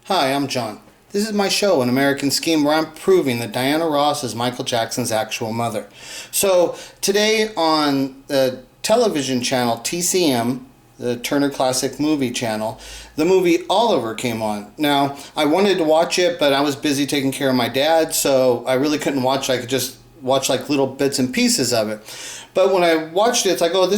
Hi, I'm John. This is my show, An American Scheme, where I'm proving that Diana Ross is Michael Jackson's actual mother. So, today on the television channel TCM, the Turner Classic Movie Channel, the movie Oliver came on. Now, I wanted to watch it, but I was busy taking care of my dad, so I really couldn't watch it. I could just watch like little bits and pieces of it. But when I watched it, it's like, oh,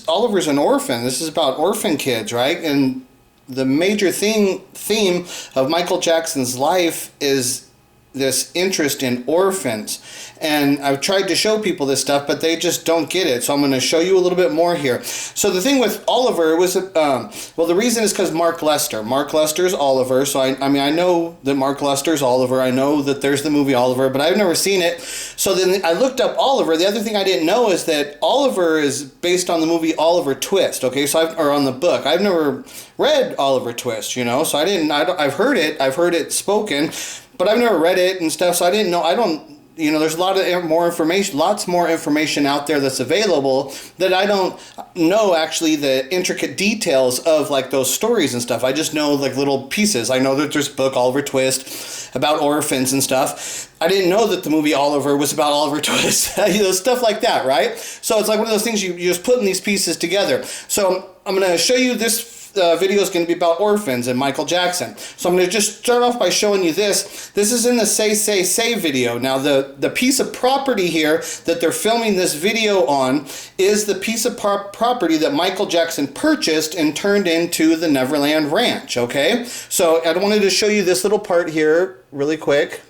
Oliver's an orphan. This is about orphan kids, right? And the major theme of Michael Jackson's life is this interest in orphans. And I've tried to show people this stuff, but they just don't get it. So I'm going to show you a little bit more here. So the thing with Oliver was, well, the reason is because Mark Lester's Oliver. So I know that Mark Lester's Oliver. I know that there's the movie Oliver, but I've never seen it. So then I looked up Oliver. The other thing I didn't know is that Oliver is based on the movie Oliver Twist. Okay, so or on the book. I've never read Oliver Twist, you know. So I've heard it spoken, but I've never read it and stuff. So I didn't know. There's lots more information out there that's available that I don't know actually the intricate details of like those stories and stuff. I just know like little pieces. I know that there's a book, Oliver Twist, about orphans and stuff. I didn't know that the movie Oliver was about Oliver Twist. Stuff like that, right? So it's like one of those things you just putting these pieces together. So I'm going to show you this. Video is going to be about orphans and Michael Jackson. So I'm going to just start off by showing you this. This is in the Say video. Now the piece of property here that they're filming this video on is the piece of property that Michael Jackson purchased and turned into the Neverland Ranch, okay? So I wanted to show you this little part here really quick.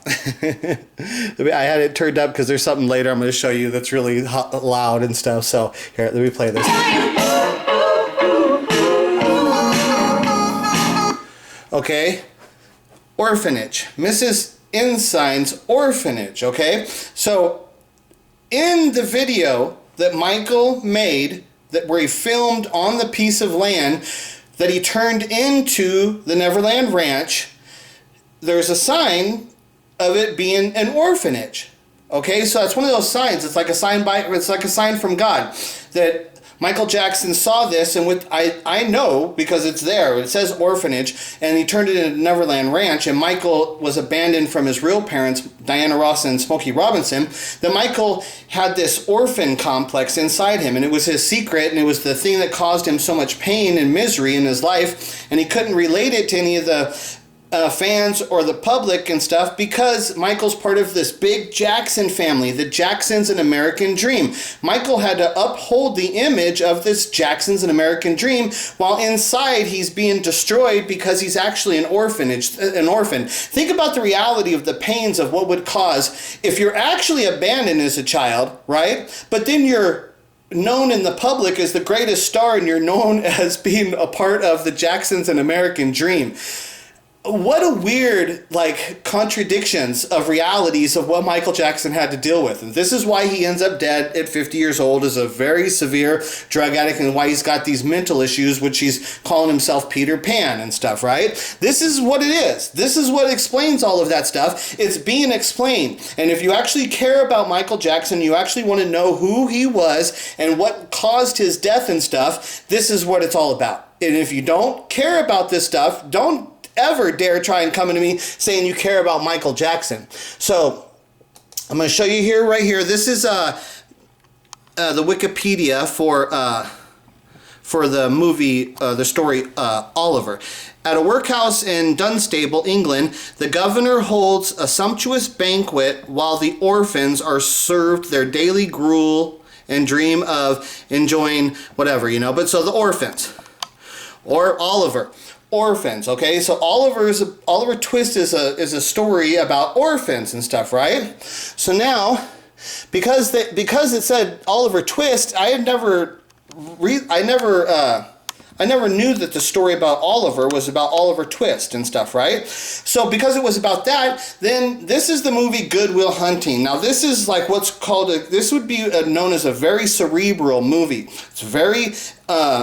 I had it turned up because there's something later I'm going to show you that's really loud and stuff. So here, let me play this. Okay, orphanage, Mrs. Ensign's orphanage. Okay, so in the video that Michael made, where he filmed on the piece of land that he turned into the Neverland Ranch, there's a sign of it being an orphanage. Okay, so that's one of those signs. It's like a sign from God that Michael Jackson saw this, and I know because it's there. It says orphanage, and he turned it into Neverland Ranch. And Michael was abandoned from his real parents, Diana Ross and Smokey Robinson. That Michael had this orphan complex inside him, and it was his secret, and it was the thing that caused him so much pain and misery in his life. And he couldn't relate it to any of the fans or the public and stuff because Michael's part of this big Jackson family. The Jackson's an American Dream. Michael had to uphold the image of this Jackson's an American Dream while inside he's being destroyed because he's actually an orphan. Think about the reality of the pains of what would cause if you're actually abandoned as a child, right? But then you're known in the public as the greatest star and you're known as being a part of the Jackson's an American Dream. What a weird, contradictions of realities of what Michael Jackson had to deal with. And this is why he ends up dead at 50 years old as a very severe drug addict, and why he's got these mental issues, which he's calling himself Peter Pan and stuff, right? This is what it is. This is what explains all of that stuff. It's being explained. And if you actually care about Michael Jackson, you actually want to know who he was and what caused his death and stuff, this is what it's all about. And if you don't care about this stuff, don't ever dare try and come into me saying you care about Michael Jackson. So I'm going to show you right here. This is the Wikipedia for the movie, the story Oliver. At a workhouse in Dunstable, England, the governor holds a sumptuous banquet while the orphans are served their daily gruel and dream of enjoying whatever, But so the orphans, or Oliver. Orphans, okay? So Oliver Twist is a story about orphans and stuff, right? So now, because it said Oliver Twist, I never knew that the story about Oliver was about Oliver Twist and stuff, right? So because it was about that, then this is the movie Good Will Hunting. Now this is like what's called this would be known as a very cerebral movie. It's very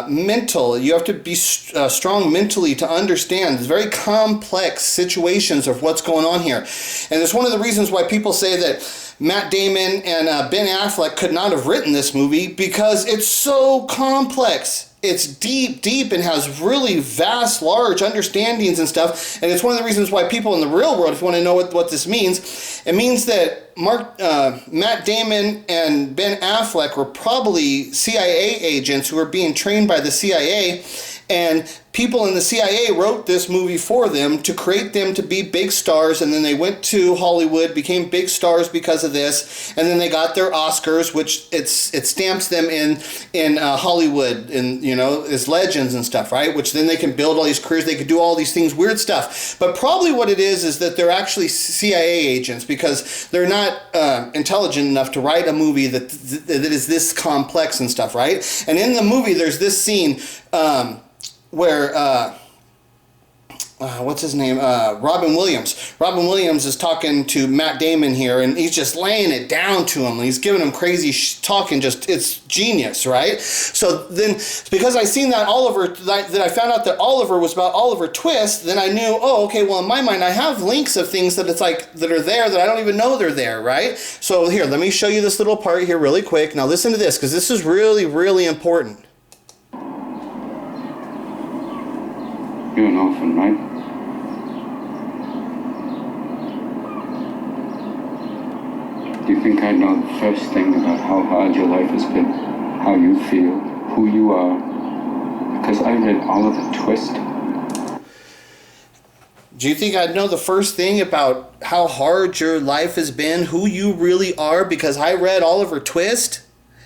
mental. You have to be strong mentally to understand. It's very complex situations of what's going on here. And it's one of the reasons why people say that Matt Damon and Ben Affleck could not have written this movie, because it's so complex. it's deep and has really vast, large understandings and stuff. And it's one of the reasons why people in the real world, if you want to know what this means, it means that Matt Damon and Ben Affleck were probably CIA agents who were being trained by the CIA, and people in the CIA wrote this movie for them to create them to be big stars, and then they went to Hollywood, became big stars because of this, and then they got their Oscars, which it stamps them in Hollywood, and as legends and stuff, right? Which then they can build all these careers, they could do all these things, weird stuff. But probably what it is that they're actually CIA agents, because they're not intelligent enough to write a movie that is this complex and stuff, right? And in the movie, there's this scene where what's his name? Robin Williams. Robin Williams is talking to Matt Damon here, and he's just laying it down to him. He's giving him crazy talking. It's genius, right? So then, because I seen that that I found out that Oliver was about Oliver Twist, then I knew, oh, okay, well, in my mind, I have links of things that that are there that I don't even know they're there, right? So here, let me show you this little part here really quick. Now listen to this, because this is really, really important. You're an orphan, right? Do you think I know the first thing about how hard your life has been? How you feel? Who you are? Because I read Oliver Twist. Do you think I'd know the first thing about how hard your life has been? Who you really are? Because I read Oliver Twist?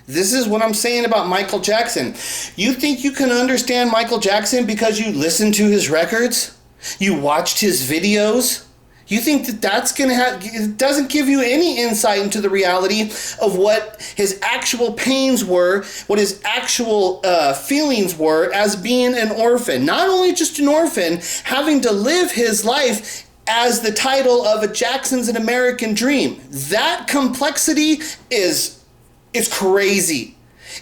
This is what I'm saying about Michael Jackson. You think you can understand Michael Jackson because you listened to his records? You watched his videos? You think that's going to have... It doesn't give you any insight into the reality of what his actual pains were, what his actual feelings were as being an orphan. Not only just an orphan, having to live his life as the title of a Jackson's an American Dream. That complexity it's crazy.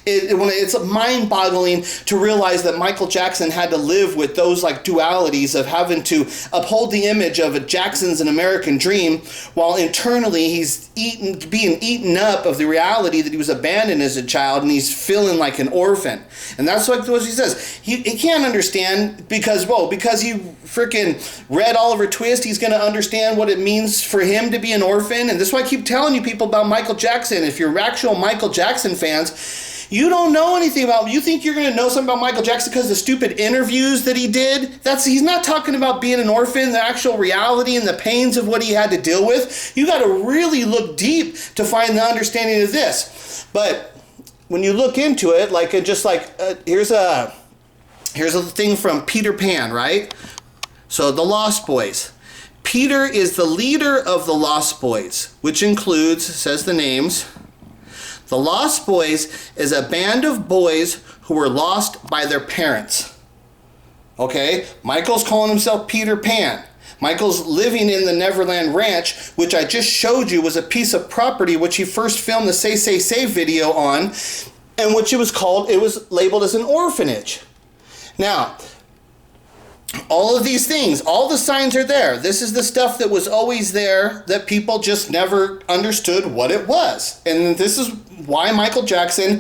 It's mind-boggling to realize that Michael Jackson had to live with those dualities of having to uphold the image of a Jackson's an American Dream, while internally he's being eaten up of the reality that he was abandoned as a child and he's feeling like an orphan. And that's what he says. He can't understand because he freaking read Oliver Twist, he's going to understand what it means for him to be an orphan. And this is why I keep telling you people about Michael Jackson. If you're actual Michael Jackson fans, you don't know anything about him. You think you're going to know something about Michael Jackson because of the stupid interviews that he did? He's not talking about being an orphan, the actual reality and the pains of what he had to deal with. You got to really look deep to find the understanding of this. But when you look into it, here's a thing from Peter Pan, right? So the Lost Boys. Peter is the leader of the Lost Boys, which includes, says the names... The Lost Boys is a band of boys who were lost by their parents. Okay? Michael's calling himself Peter Pan. Michael's living in the Neverland Ranch, which I just showed you was a piece of property which he first filmed the Say Say Say video on, and which it was labeled as an orphanage. Now, all of these things, all the signs are there. This is the stuff that was always there that people just never understood what it was. And this is why Michael Jackson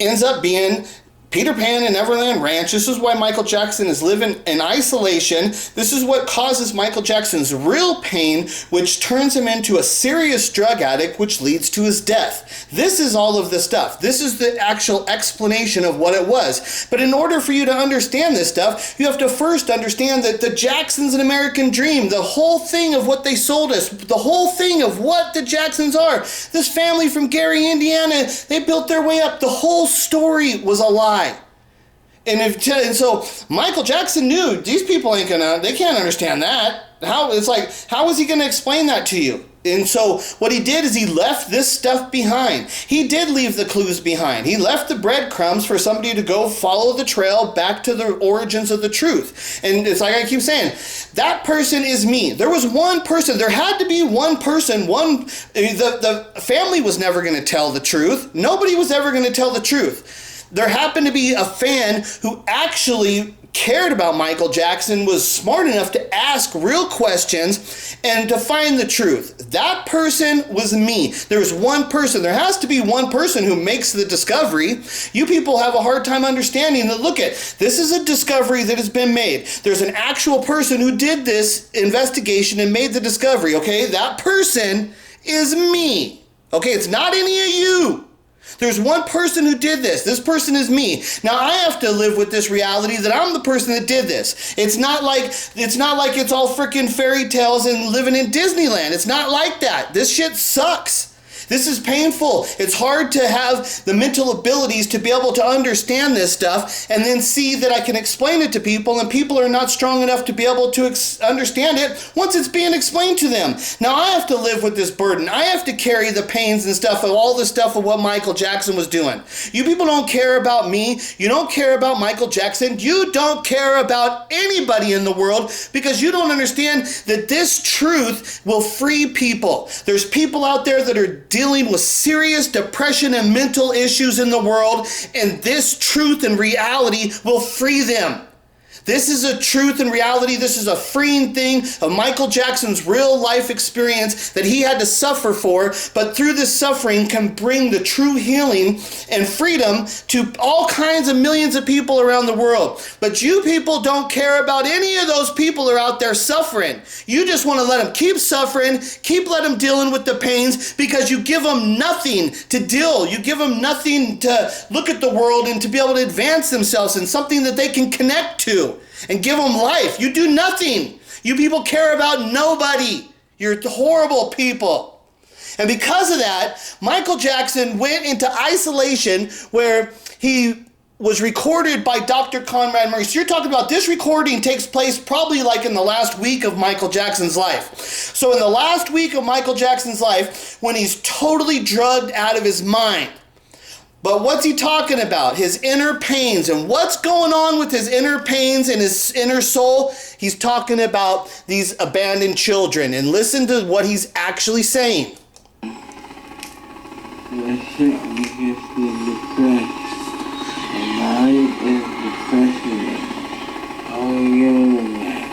ends up being Peter Pan and Neverland Ranch. This is why Michael Jackson is living in isolation. This is what causes Michael Jackson's real pain, which turns him into a serious drug addict, which leads to his death. This is all of the stuff. This is the actual explanation of what it was. But in order for you to understand this stuff, you have to first understand that the Jacksons an American Dream, the whole thing of what they sold us, the whole thing of what the Jacksons are, this family from Gary, Indiana, they built their way up. The whole story was a lie. And so Michael Jackson knew these people they can't understand that. How is he gonna explain that to you? And so what he did is he left this stuff behind. He did leave the clues behind. He left the breadcrumbs for somebody to go follow the trail back to the origins of the truth. And it's like I keep saying, that person is me. There was one person. There had to be one person. The family was never going to tell the truth. Nobody was ever going to tell the truth. There happened to be a fan who actually cared about Michael Jackson was smart enough to ask real questions and to find the truth. That person was me. There's one person. There has to be one person who makes the discovery. You people have a hard time understanding that, look at, this is a discovery that has been made. There's an actual person who did this investigation and made the discovery, okay? That person is me. Okay, it's not any of you. There's one person who did this. This person is me. Now I have to live with this reality that I'm the person that did this. It's not like it's all freaking fairy tales and living in Disneyland. It's not like that. This shit sucks. This is painful. It's hard to have the mental abilities to be able to understand this stuff and then see that I can explain it to people, and people are not strong enough to be able to understand it once it's being explained to them. Now I have to live with this burden. I have to carry the pains and stuff of all the stuff of what Michael Jackson was doing. You people don't care about me. You don't care about Michael Jackson. You don't care about anybody in the world because you don't understand that this truth will free people. There's people out there that are dealing with serious depression and mental issues in the world, and this truth and reality will free them. This is a truth and reality. This is a freeing thing of Michael Jackson's real life experience that he had to suffer for, but through this suffering can bring the true healing and freedom to all kinds of millions of people around the world. But you people don't care about any of those people who are out there suffering. You just want to let them keep suffering, keep let them dealing with the pains because you give them nothing to deal. You give them nothing to look at the world and to be able to advance themselves in something that they can connect to and give them life. You do nothing. You people care about nobody. You're horrible people. And because of that, Michael Jackson went into isolation where he was recorded by Dr. Conrad Murray. So you're talking about this recording takes place probably like in the last week of Michael Jackson's life. So in the last week of Michael Jackson's life, when he's totally drugged out of his mind. But what's he talking about? His inner pains. And what's going on with his inner pains and his inner soul? He's talking about these abandoned children. And listen to what he's actually saying. The sickness is depressed. And life is depressing. All together with that.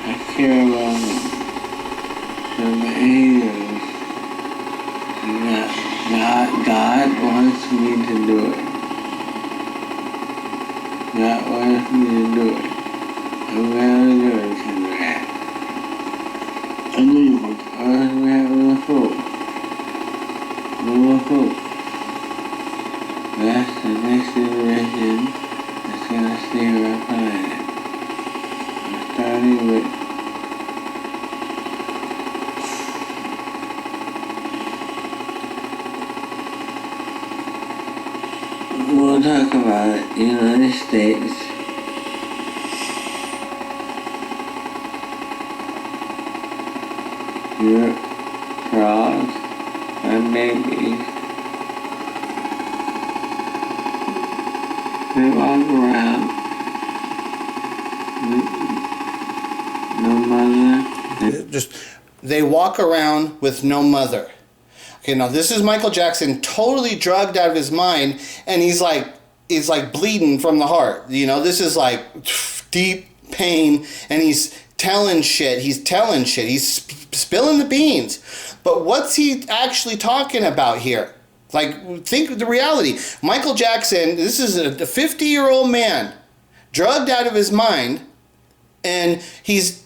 I care about them. The angels. God wants me to do it. God wants me to do it. I'm gonna do it tonight. I know you want to have no hope. No hope. That's the next generation that's gonna save our planet. I'm starting with we'll talk about United States. Europe, frogs, and babies. They walk around with no mother. They walk around with no mother. Okay, now this is Michael Jackson totally drugged out of his mind, and he's like bleeding from the heart. You know, this is like deep pain, and he's telling shit. He's spilling the beans. But what's he actually talking about here? Like, think of the reality. Michael Jackson, this is a 50-year-old man, drugged out of his mind, and he's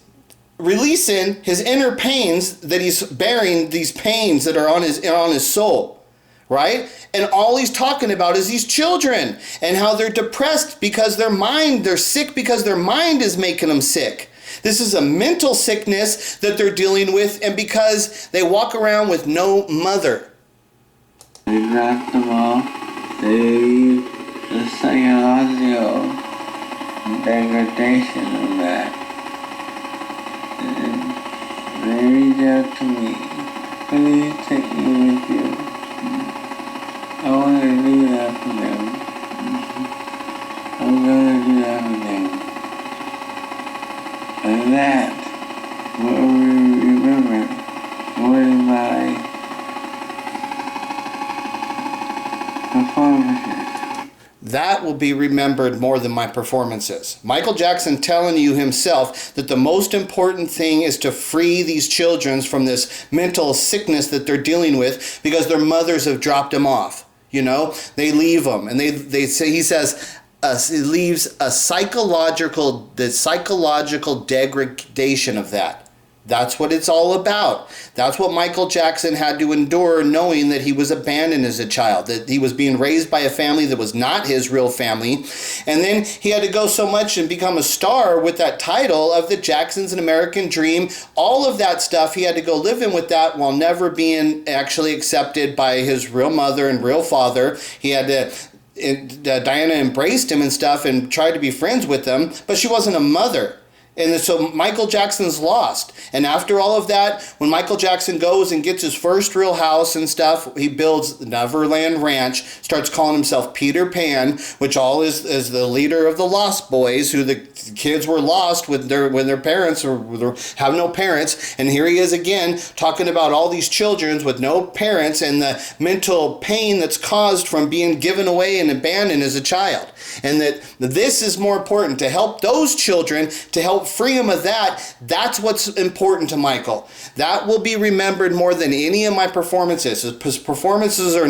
releasing his inner pains that he's bearing, these pains that are on his soul, right? And all he's talking about is these children and how they're depressed because they're sick because their mind is making them sick. This is a mental sickness that they're dealing with, and because they walk around with no mother. They knock them off. They the psychological degradation of that. And they reach out to me. Please take me with you. I want to do that for them. I'm going to do that for them. And that will remember more than my performances. That will be remembered more than my performances. Michael Jackson telling you himself that the most important thing is to free these children from this mental sickness that they're dealing with because their mothers have dropped them off. You know, they leave them, and they say, he says, it leaves a psychological degradation of that. That's what it's all about. That's what Michael Jackson had to endure, knowing that he was abandoned as a child, that he was being raised by a family that was not his real family. And then he had to go so much and become a star with that title of the Jacksons, An American Dream. All of that stuff, he had to go live in with that while never being actually accepted by his real mother and real father. He had to... Diana embraced him and stuff and tried to be friends with him, but she wasn't a mother. And so Michael Jackson's lost. And after all of that, when Michael Jackson goes and gets his first real house and stuff, he builds Neverland Ranch, starts calling himself Peter Pan, which all is the leader of the Lost Boys, who the kids were lost when their parents have no parents. And here he is again talking about all these children with no parents and the mental pain that's caused from being given away and abandoned as a child. And that this is more important, to help those children, to help free them of that. That's what's important to Michael. That will be remembered more than any of my performances. His performances are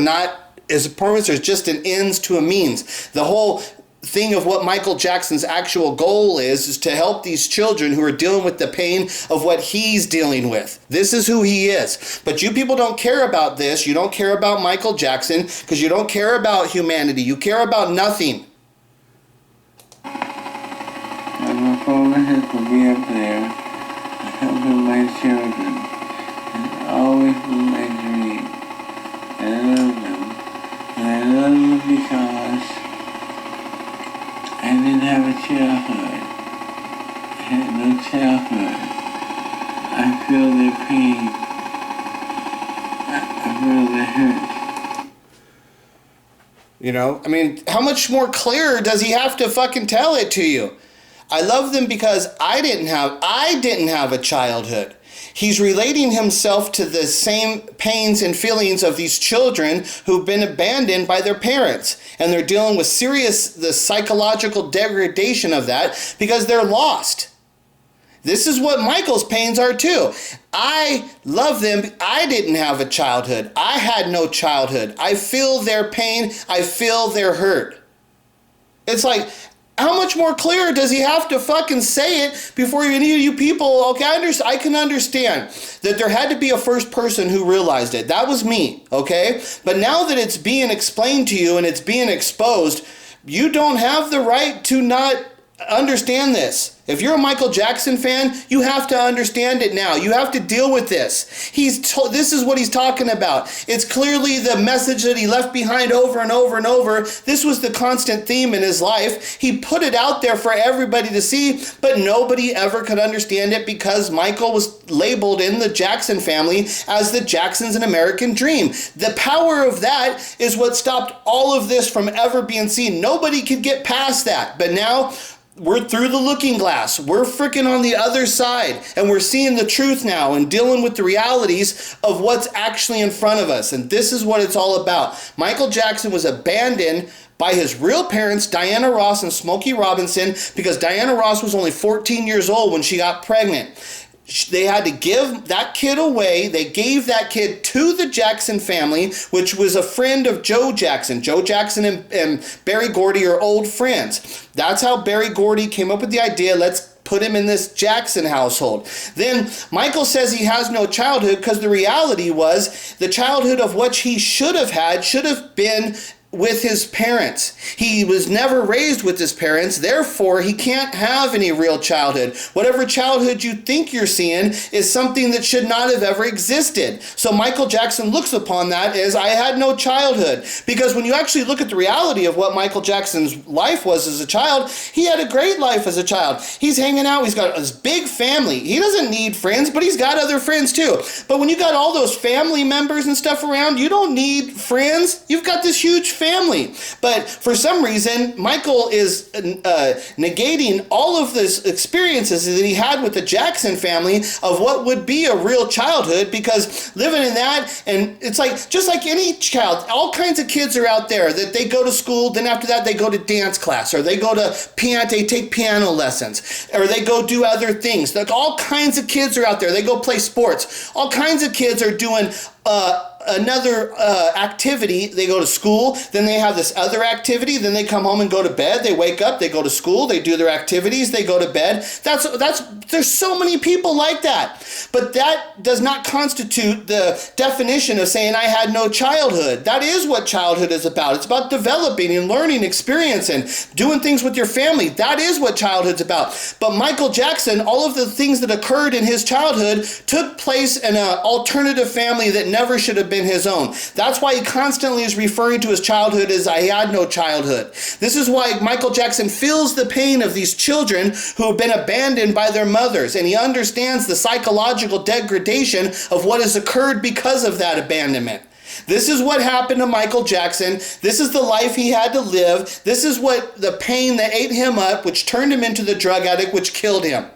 just an ends to a means. The whole thing of what Michael Jackson's actual goal is to help these children who are dealing with the pain of what he's dealing with. This is who he is. But you people don't care about this. You don't care about Michael Jackson because you don't care about humanity. You care about nothing. I'm fortunate to be up there, helping my children. It's always been my dream. And I love them. And I love them because I didn't have a childhood. I had no childhood. I feel their pain. I feel their hurt. You know, I mean, how much more clear does he have to fucking tell it to you? I love them because I didn't have a childhood. He's relating himself to the same pains and feelings of these children who've been abandoned by their parents. And they're dealing with the psychological degradation of that because they're lost. This is what Michael's pains are too. I love them. I didn't have a childhood. I had no childhood. I feel their pain. I feel their hurt. It's like, how much more clear does he have to fucking say it before any of you people? Okay, I can understand that there had to be a first person who realized it. That was me, okay? But now that it's being explained to you and it's being exposed, you don't have the right to not understand this. If you're a Michael Jackson fan, you have to understand it now. You have to deal with this. This is what he's talking about. It's clearly the message that he left behind over and over and over. This was the constant theme in his life. He put it out there for everybody to see, but nobody ever could understand it because Michael was labeled in the Jackson family as the Jacksons, An American Dream. The power of that is what stopped all of this from ever being seen. Nobody could get past that. But now, we're through the looking glass. We're freaking on the other side. And we're seeing the truth now and dealing with the realities of what's actually in front of us. And this is what it's all about. Michael Jackson was abandoned by his real parents, Diana Ross and Smokey Robinson, because Diana Ross was only 14 years old when she got pregnant. They had to give that kid away. They gave that kid to the Jackson family, which was a friend of Joe Jackson. Joe Jackson and Berry Gordy are old friends. That's how Berry Gordy came up with the idea, let's put him in this Jackson household. Then Michael says he has no childhood because the reality was the childhood of which he should have been with his parents. He was never raised with his parents, therefore he can't have any real childhood. Whatever childhood you think you're seeing is something that should not have ever existed. So Michael Jackson looks upon that as, I had no childhood. Because when you actually look at the reality of what Michael Jackson's life was as a child, he had a great life as a child. He's hanging out, he's got this big family. He doesn't need friends, but he's got other friends too. But when you got all those family members and stuff around, you don't need friends. You've got this huge family. But for some reason, Michael is negating all of this experiences that he had with the Jackson family of what would be a real childhood, because living in that, and it's like, just like any child, all kinds of kids are out there that they go to school, then after that they go to dance class, or they go to they take piano lessons, or they go do other things. Like, all kinds of kids are out there. They go play sports. All kinds of kids are doing another activity. They go to school, then they have this other activity, then they come home and go to bed. They wake up, they go to school, they do their activities, they go to bed. There's so many people like that. But that does not constitute the definition of saying I had no childhood. That is what childhood is about. It's about developing and learning, experiencing, doing things with your family. That is what childhood's about. But Michael Jackson, all of the things that occurred in his childhood took place in an alternative family that never should have been his own. That's why he constantly is referring to his childhood as I had no childhood. This is why Michael Jackson feels the pain of these children who have been abandoned by their mothers, and he understands the psychological degradation of what has occurred because of that abandonment. This is what happened to Michael Jackson. This is the life he had to live. This is what the pain that ate him up, which turned him into the drug addict, which killed him.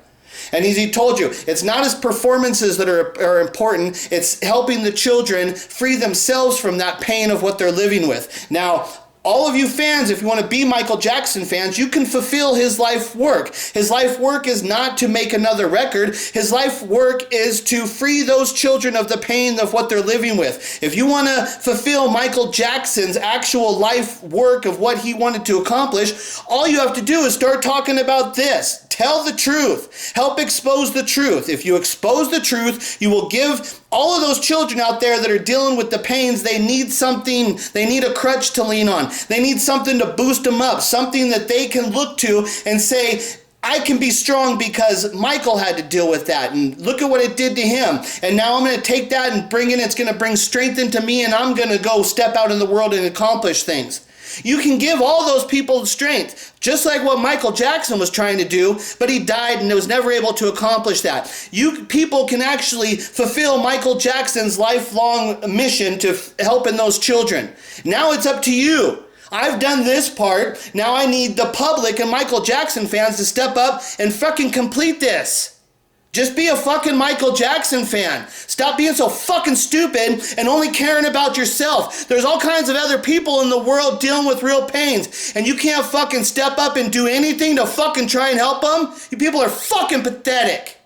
And as he told you, it's not his performances that are important. It's helping the children free themselves from that pain of what they're living with. Now, all of you fans, if you want to be Michael Jackson fans, you can fulfill his life work. His life work is not to make another record. His life work is to free those children of the pain of what they're living with. If you want to fulfill Michael Jackson's actual life work of what he wanted to accomplish, all you have to do is start talking about this. Tell the truth. Help expose the truth. If you expose the truth, you will give all of those children out there that are dealing with the pains, they need something, they need a crutch to lean on. They need something to boost them up, something that they can look to and say, I can be strong because Michael had to deal with that, and look at what it did to him. And now I'm going to take that and it's going to bring strength into me, and I'm going to go step out in the world and accomplish things. You can give all those people strength, just like what Michael Jackson was trying to do, but he died and was never able to accomplish that. You people can actually fulfill Michael Jackson's lifelong mission to helping those children. Now it's up to you. I've done this part. Now I need the public and Michael Jackson fans to step up and fucking complete this. Just be a fucking Michael Jackson fan. Stop being so fucking stupid and only caring about yourself. There's all kinds of other people in the world dealing with real pains, and you can't fucking step up and do anything to fucking try and help them? You people are fucking pathetic.